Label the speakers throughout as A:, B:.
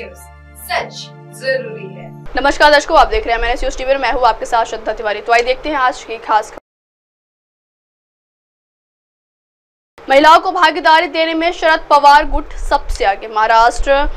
A: News, सच जरूरी है।
B: नमस्कार दर्शकों, आप देख रहे हैं MNS न्यूज टीवी। मैं हूं आपके साथ श्रद्धा तिवारी। तो आइए देखते हैं आज की खास खबर। महिलाओं को भागीदारी देने में शरद पवार गुट सबसे आगे। महाराष्ट्र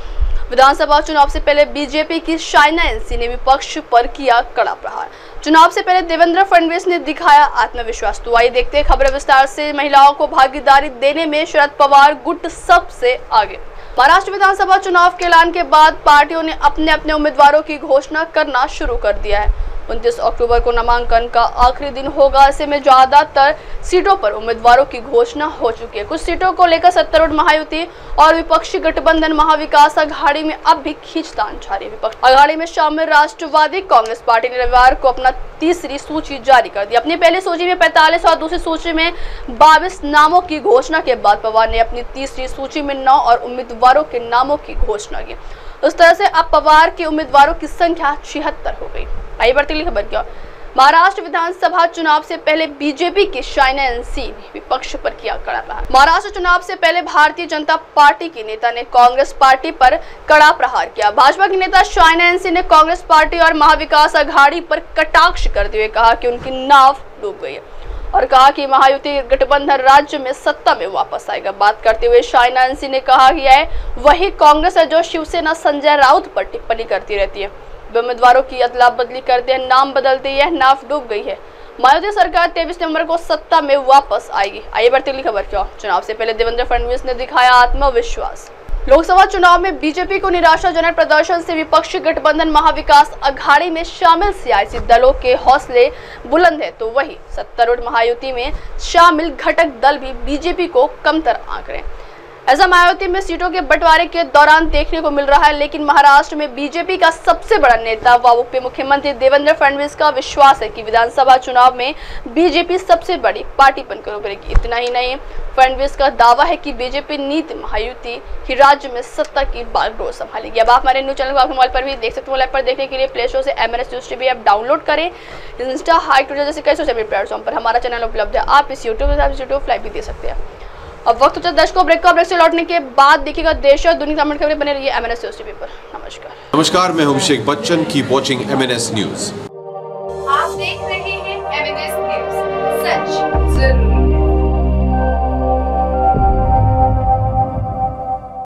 B: विधानसभा चुनाव से पहले बीजेपी की शाइना एनसी ने विपक्ष पर किया कड़ा प्रहार। चुनाव से पहले देवेंद्र फडणवीस ने दिखाया आत्मविश्वास। तो आइए देखते हैं खबर विस्तार से। महिलाओं को भागीदारी देने में शरद पवार गुट सबसे आगे। महाराष्ट्र विधानसभा चुनाव के ऐलान के बाद पार्टियों ने अपने अपने उम्मीदवारों की घोषणा करना शुरू कर दिया है। 29 अक्टूबर को नामांकन का आखिरी दिन होगा। ऐसे में ज्यादातर सीटों पर उम्मीदवारों की घोषणा हो चुकी है। कुछ सीटों को लेकर सत्तारूढ़ महायुति और विपक्षी गठबंधन महाविकास अघाड़ी में अब भी खींचतान जारी है। विपक्ष अघाड़ी में शामिल राष्ट्रवादी कांग्रेस पार्टी ने रविवार को अपना तीसरी सूची जारी कर दी। अपनी पहली सूची में 45 और दूसरी सूची में 22 नामों की घोषणा के बाद पवार ने अपनी तीसरी सूची में 9 और उम्मीदवारों के नामों की घोषणा की। उस तरह से अब पवार के उम्मीदवारों की संख्या 76 हो गई। आइए बढ़ती अगली खबर क्या। महाराष्ट्र विधानसभा चुनाव से पहले बीजेपी की शाइना एनसी ने विपक्ष पर किया कड़ा प्रहार। महाराष्ट्र चुनाव से पहले भारतीय जनता पार्टी के नेता ने कांग्रेस पार्टी पर कड़ा प्रहार किया। भाजपा की नेता शाइना एनसी ने कांग्रेस पार्टी और महाविकास अघाड़ी पर कटाक्ष करते हुए कहा कि उनकी नाव डूब गई है और कहा कि महायुति गठबंधन राज्य में सत्ता में वापस आएगा। बात करते हुए शाइना एनसी ने कहा कि यह वही कांग्रेस है जो शिवसेना संजय राउत पर टिप्पणी करती रहती है। उम्मीदवारों की अदला बदली करते हैं, नाम बदलते यह नाव डूब गई है। मायावती सरकार 23 नवंबर को सत्ता में वापस आएगी। आइए बढ़ती अगली खबर क्या। चुनाव से पहले देवेंद्र फडणवीस ने दिखाया आत्मविश्वास। लोकसभा चुनाव में बीजेपी को निराशाजनक प्रदर्शन से विपक्षी गठबंधन महाविकास अघाड़ी में शामिल सियासी दलों के हौसले बुलंद है, तो वही सत्तारूढ़ महायुति में शामिल घटक दल भी बीजेपी को कमतर आंक रहे हैं। ऐसा मायावती में सीटों के बंटवारे के दौरान देखने को मिल रहा है। लेकिन महाराष्ट्र में बीजेपी का सबसे बड़ा नेता व उप मुख्यमंत्री देवेंद्र फडणवीस का विश्वास है कि विधानसभा चुनाव में बीजेपी सबसे बड़ी पार्टी बनकर उभरेगी। इतना ही नहीं, फडणवीस का दावा है कि बीजेपी नीति महायुति ही राज्य में सत्ता की बागडोर संभालेगी। अब आप हमारे न्यूज चैनल को आपके मोबाइल पर भी देख सकते हो। मोबाइल पर देखने के लिए प्ले स्टोर से MNS news TV app download करें। इंस्टा, हाई, ट्विटर जैसे कई सोशल मीडिया प्लेटफॉर्म पर हमारा चैनल उपलब्ध है। आप इस यूट्यूब लाइव भी दे सकते हैं। अब वक्त होता है दर्शकों ब्रेक से लौटने के बाद देखिएगा देश और दुनिया की खबरें। बने रहिए MNS न्यूज टीवी पर।
C: नमस्कार, मैं हूं Abhishek Bachchan. Keep watching MNS news.
A: आप देख रहे हैं MNS न्यूज, सच